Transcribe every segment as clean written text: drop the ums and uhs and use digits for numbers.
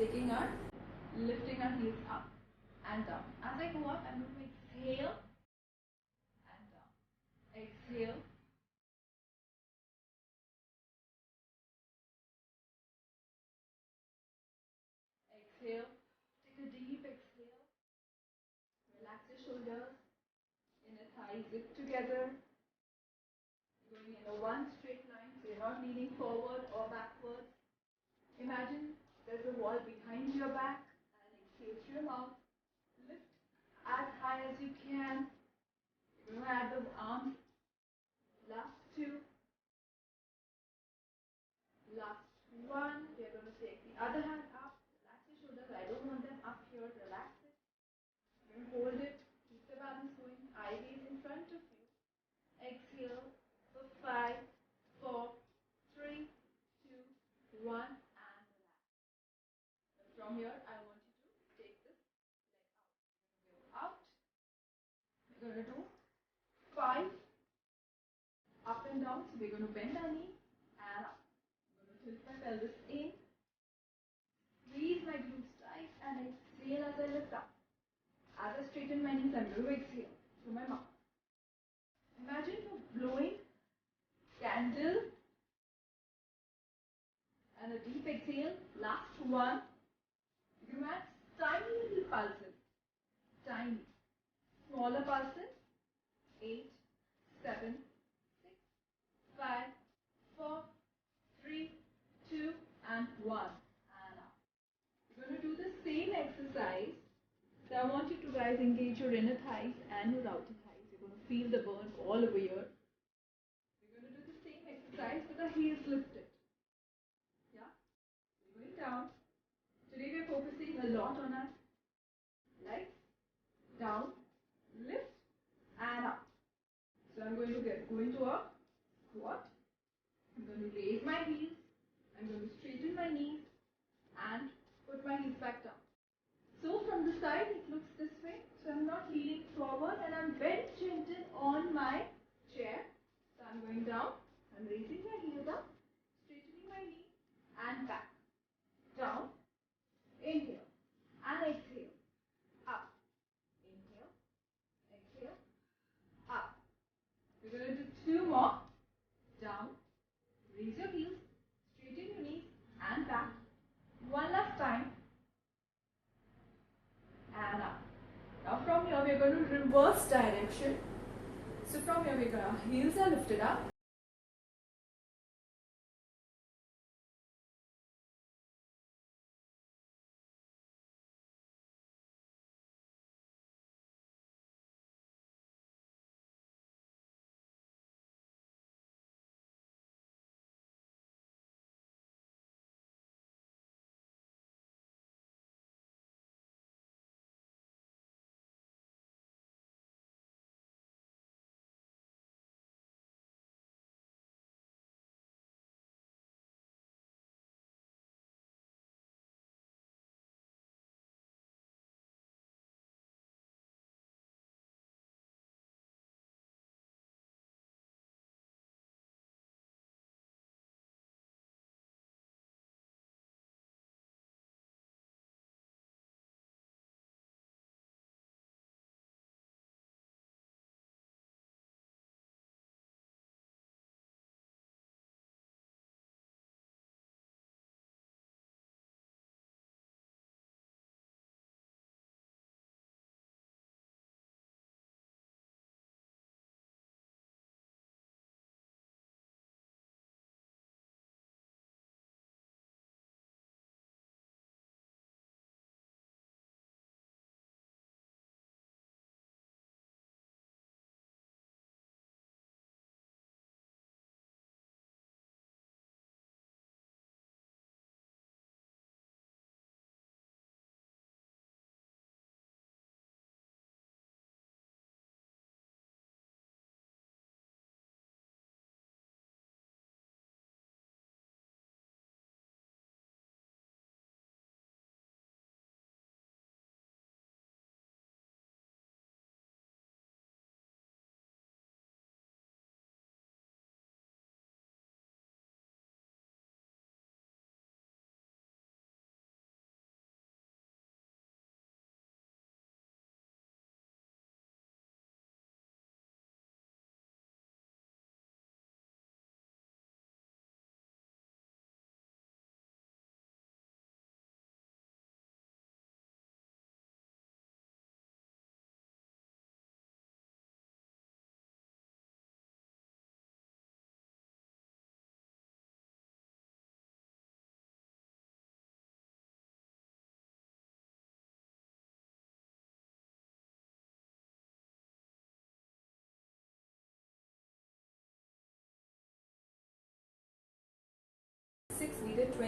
lifting our heels up and down. As I go up, I'm going to exhale and down. Exhale. Exhale. Take a deep exhale. Relax your shoulders. Inner thighs zip together. Going in a one straight line, so you're not leaning forward or backwards. Imagine there's a wall behind your back, and exhale through your mouth. Lift as high as you can. You're going to add the arms. Last two. Last one. We're going to take the other hand up. Relax your shoulders. I don't want them up here. Relax it. You're going to hold it. Keep the balance going. Eye gaze in front of you. Exhale for 5, 4, 3, 2, 1, and relax. From here, I want you to take this leg out. We're going to do 5 up and down. So we're going to bend our knee and up. I'm going to tilt my pelvis in. Squeeze my glutes tight and exhale as I lift up. As I straighten my knees, I'm going to exhale through my mouth. Imagine you're blowing candle and a deep exhale. Last one. You can add tiny little pulses. Tiny. Smaller pulses. 8, 7, 6, 5, 4, 3, 2, and 1. And up. You're going to do the same exercise. So I want you to guys engage your inner thighs and your outer thighs. You're going to feel the burn all over here. We're going to do the same exercise with the heels lifted. Yeah? We're going down. Today we're focusing a lot on our legs. Down, lift, and up. So I'm going to go into a squat. I'm going to raise my heels. I'm going to straighten my knees and put my heels back down. So from the side it looks this way. So I'm not leaning forward and I'm very gentle on my chair. So I'm going down. I'm raising my heels up, straightening my knee and back. Down, inhale and exhale. Up, inhale, exhale, up. We're going to do 2 more. Down, raise your heels, straighten your knees and back. One last time. And up. Now from here we're going to reverse direction. So from here our heels are lifted up.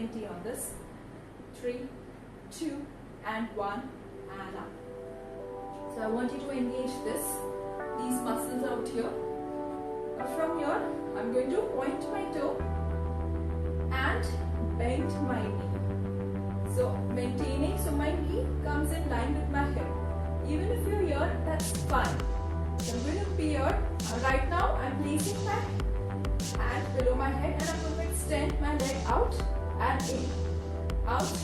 maintain on this. 3, 2, and 1, and up. So I want you to engage these muscles out here. Now from here, I'm going to point my toe and bend my knee. So maintaining, so my knee comes in line with my hip. Even if you're here, that's fine. So I'm going to be here. Right now, I'm placing my hand below my head and I'm going to extend my leg out and in. Out,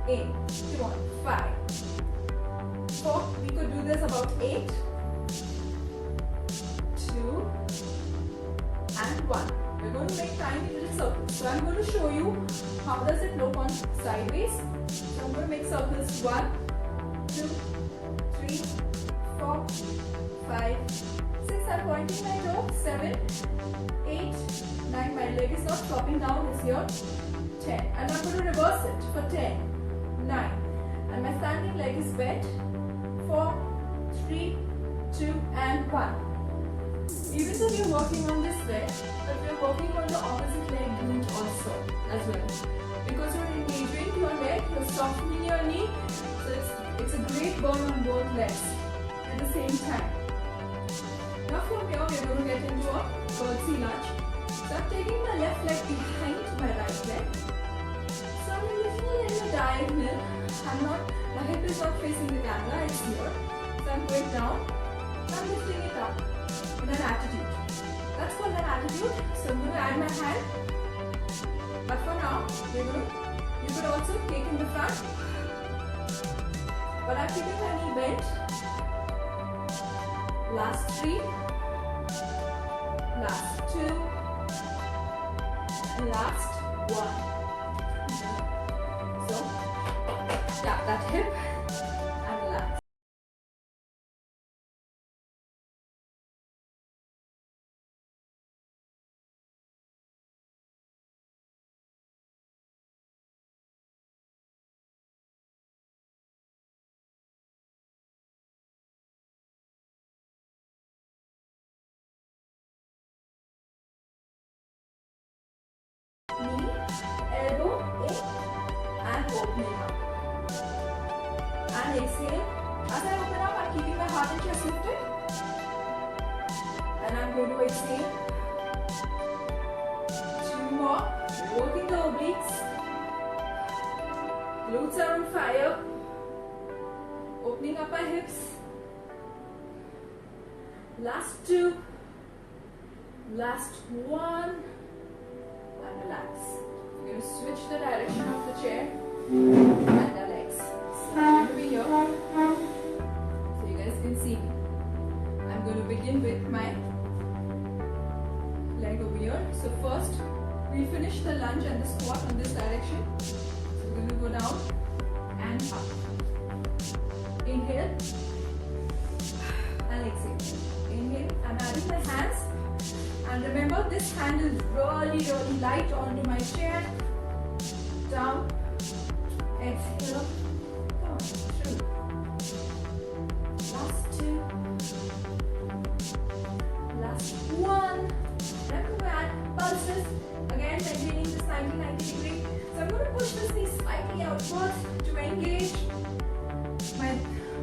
in. Come on. 5, 4. We could do this about 8, 2, and 1. We're going to make tiny little circles. So I'm going to show you how does it look on sideways. So I'm going to make circles 1, 2, 3, 4, 5, 6. I'm pointing my toe. 7, 8, 9. My leg is not dropping down. It's here. 10. And I'm going to reverse it for 10, 9. And my standing leg is bent. 4, 3, 2, and 1. Even though you're working on this leg, but we're working on the opposite leg glute also as well. Because you're engaging your leg, you're softening your knee, so it's a great burn on both legs at the same time. Now from here, we're going to get into a curtsy lunge. So I'm taking my left leg behind my right leg. So I'm lifting it in a diagonal. My hip is not facing the camera, it's here. So I'm going down, I'm lifting it up in an attitude. That's called an attitude. So I'm going to add my hand. But for now, you could also take in the front. But I'm keeping my knee bent. Last 3, last 2, and last 1. So, tap that hip and relax. Knee, elbow in and opening up. And exhale. As I open up, I'm keeping my heart and chest lifted. And I'm going to exhale. 2 more. We're working the obliques. Glutes are on fire. Opening up my hips. Last 2. Last 1. And relax. We're going to switch the direction of the chair and our legs. So I'm going to be here so you guys can see me. I'm going to begin with my leg over here. So first we finish the lunge and the squat on this direction. So we're going to go down and up. Inhale and exhale. Inhale. I'm adding my hands. And remember, this hand is really light onto my chair. Down. Exhale. Come on. Through. Last 2. Last 1. I'm going to add pulses. Again, maintaining this 90 degree. So I'm going to push this knee slightly outwards to engage my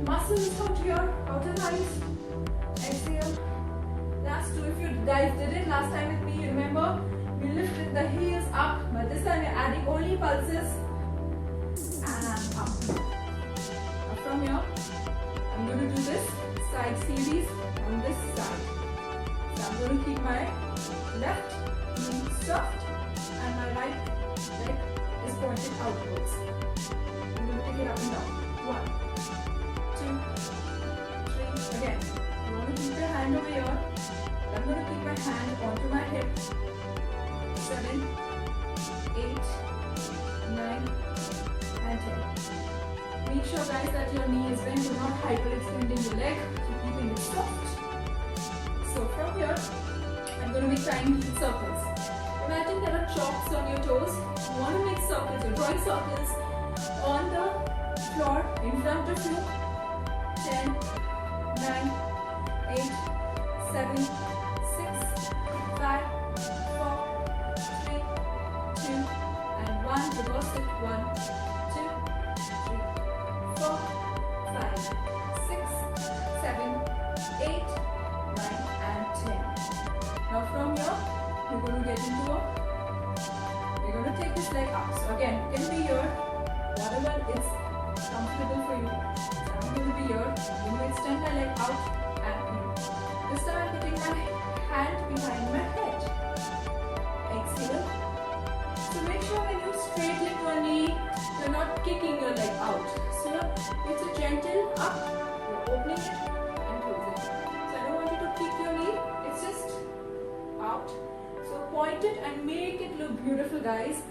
muscles out here, outer thighs. Exhale. Last 2, if you guys did it last time with me, remember, we lifted the heels up, but this time we're adding only pulses, and up. Now from here, I'm going to do this side series on this side. So I'm going to keep my left knee soft, and my right leg is pointed outwards. I'm going to take it up and down. 1, 2, 3, again. You want to keep your hand over here. I'm going to keep my hand onto my hip. 7, 8, 9, and 10. Make sure guys that your knee is bent. You're not hyperextending your leg. You're keeping it soft. So from here, I'm going to make tiny circles. Imagine there are chalks on your toes. You want to make circles. You're drawing circles on the floor in front of you. 10, 9, 8, 7, 6, 5, 4, 3, 2, and 1. Reverse switch leg up. So again, it can be here, whatever is comfortable for you. So I'm going to be here. I'm going to extend my leg out and in. This time I'm putting my hand behind my head. Exhale. So make sure when you straighten your knee, you're not kicking your leg out. So it's a gentle up, you're opening it and closing it. So I don't want you to kick your knee, it's just out. So point it and make it look beautiful, guys.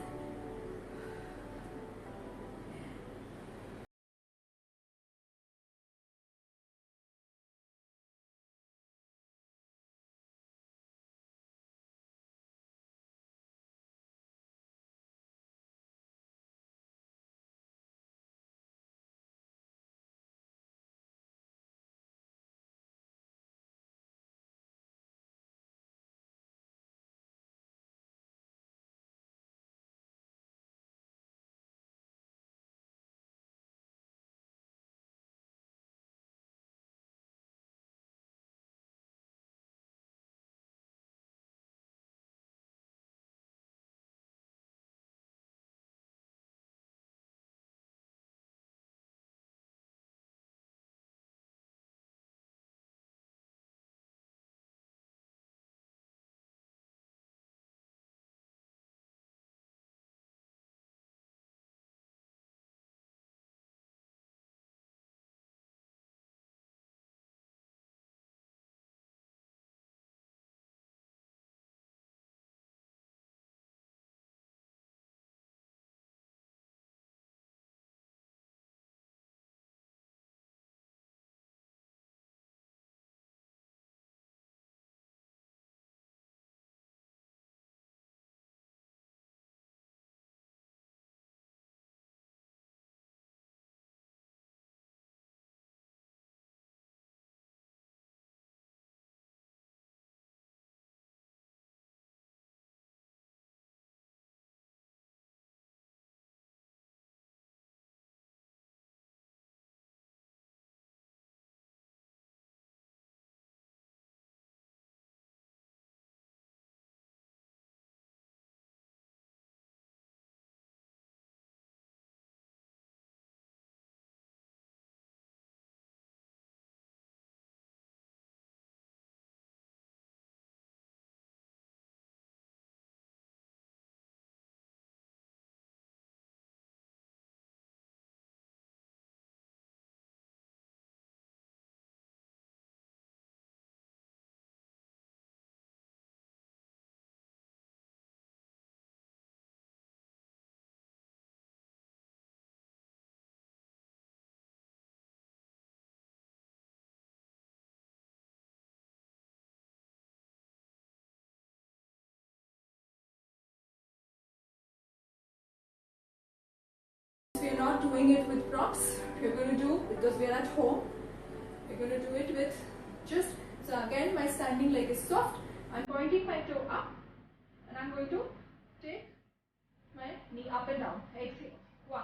We are not doing it with props. We're going to do, because we are at home, we're going to do it with just, so again my standing leg is soft. I'm pointing my toe up and I'm going to take my knee up and down. Exhale. 1,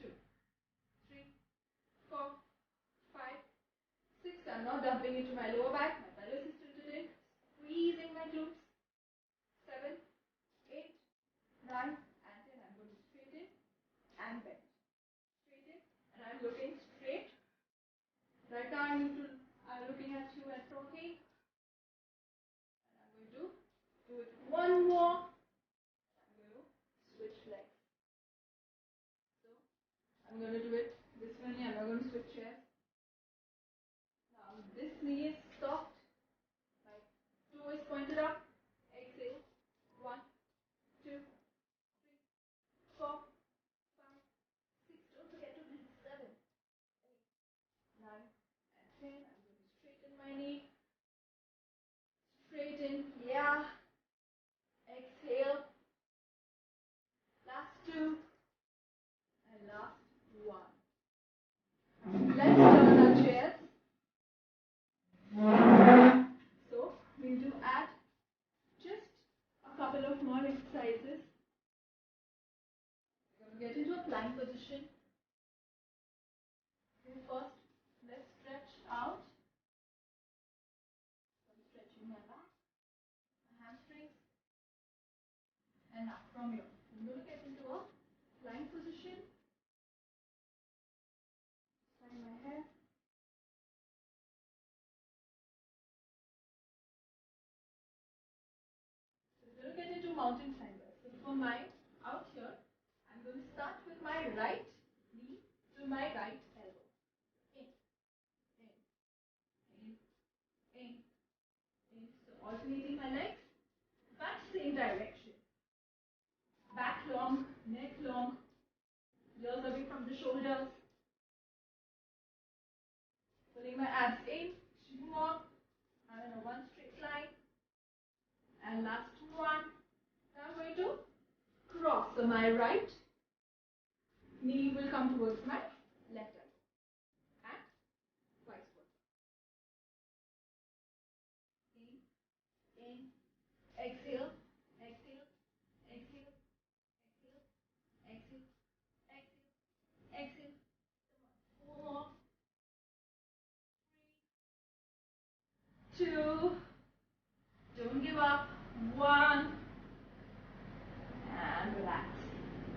2, 3, 4, 5, 6. I'm not dumping into my lower back. My pelvis is tilted in. Squeezing my glutes. 7, 8, 9, and 10. I'm going to straighten and bend. Straighten and I'm looking straight. Right now I'm looking at you and talking. And I'm going to do it one more. I'm going to switch legs. So I'm going to do it this one here. I'm not going to switch chairs. Now this knee is soft. My toe is pointed up. Exhale. 1, 2, 3, 4, 5, 6. Don't forget to breathe. 7, 8, 9, and 10. I'm going to straighten my knee. Straighten. Yeah. Exhale. Last 2 and last 1. Let's mountain climbers. So for mine, out here, I'm going to start with my right knee to my right elbow. In, in, in, in. So alternating my legs, but same direction. Back long, neck long, ears away from the shoulders. Pulling my abs in, 2 more. I'm in a one straight line. And last one. Now I'm going to cross. So my right knee will come towards my left elbow. And vice versa. In, exhale, exhale, exhale, exhale, exhale, exhale, exhale. 4 more. 3, 2, don't give up. 1, and relax.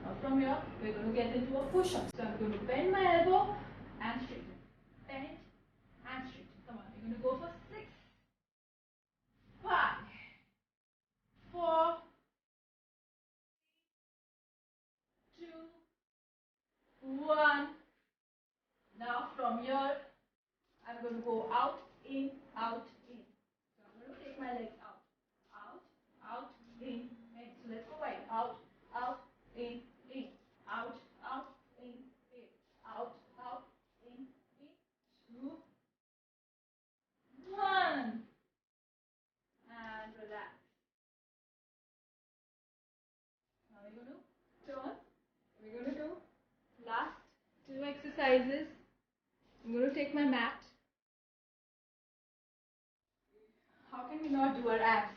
Now from here, we're going to get into a push-up. So I'm going to bend my elbow and straighten. Bend and straighten. Come on, we're going to go for 6, 5, 4, 2, 1. Now from here, I'm going to go out, in, out, in. So I'm going to take my legs out, out, out, in, in. So let's go wide. Out, in, out, in, out, in, 2, 1. And relax. Now we're going to turn. We're going to do last 2 exercises. I'm going to take my mat. How can we not do our abs?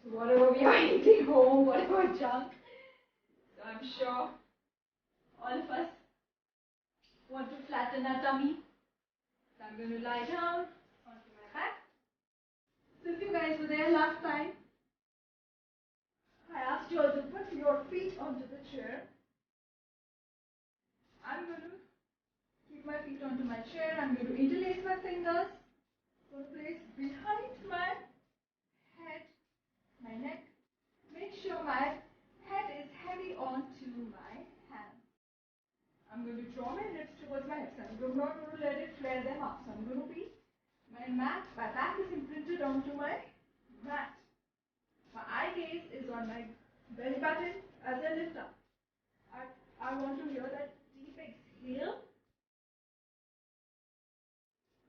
So whatever we are eating home, whatever junk, so I'm sure all of us want to flatten our tummy. So I'm going to lie down onto my back. So if you guys were there last time, I asked you all to put your feet onto the chair. I'm going to keep my feet onto my chair. I'm going to interlace my fingers. I'm going to place behind my head, my neck. Make sure my head is heavy onto my hands. I'm going to draw my lips towards my hips. I'm not going to let it flare them up. So I'm going to be, my back is imprinted onto my mat. My eye gaze is on my belly button as I lift up. I want to hear that deep exhale.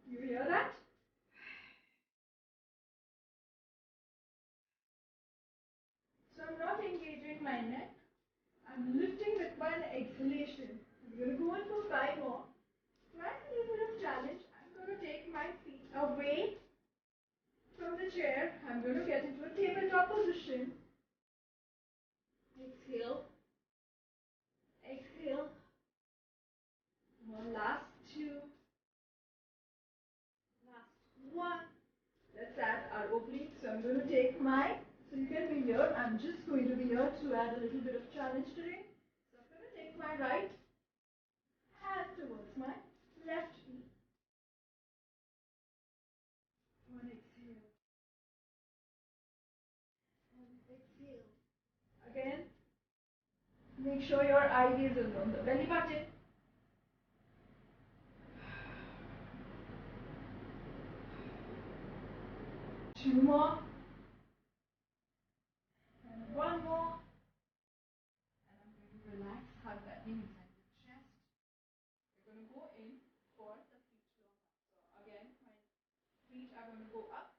You hear that? So I'm not engaging my neck. I'm lifting with my exhalation. I'm going to go in for 5 more. Try a little bit of challenge. I'm going to take my feet away from the chair. I'm going to get into a tabletop position. Exhale. Exhale. One, last 2. Last 1. Let's add our obliques. So I'm going to take so you can be here. I'm just going to be here to add a little bit of challenge today. So I'm going to take my right hand towards my left knee. One exhale. And exhale. Again, make sure your eye gaze is on the belly button. 2 more. And 1 more. And I'm going to relax, hug that knee inside the chest. We're going to go in for the feet to long up. So again, my feet are going to go up,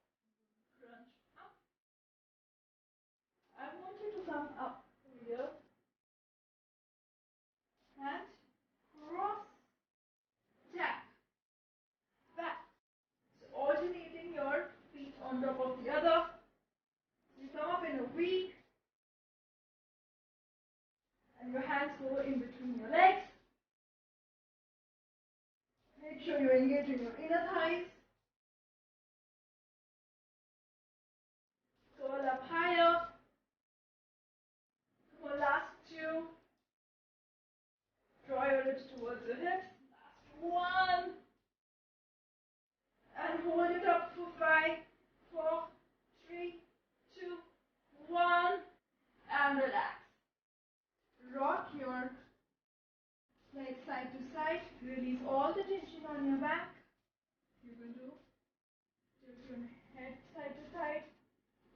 crunch up. I want you to come up here and cross, tap, back. So alternating your feet on top of the other. You come up in a V and your hands go in between your legs. Make sure you engage in your inner thighs. Curl up higher. Come on, last 2. Draw your lips towards your hips. Last 1. And hold it up for 5, 4, 3, 2, one, and relax. Rock your legs side to side. Release all the tension on your back. You're going to tilt your head side to side.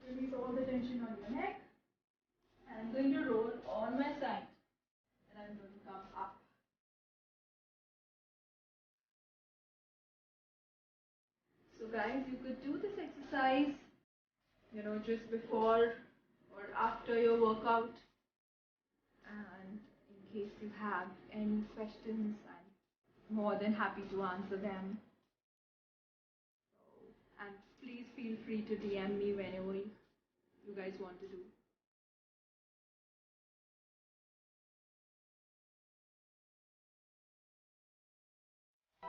Release all the tension on your neck. And I'm going to roll on my side. And I'm going to come up. So guys, you could do this exercise, just before or after your workout. And in case you have any questions, I'm more than happy to answer them. And please feel free to DM me whenever you guys want to do.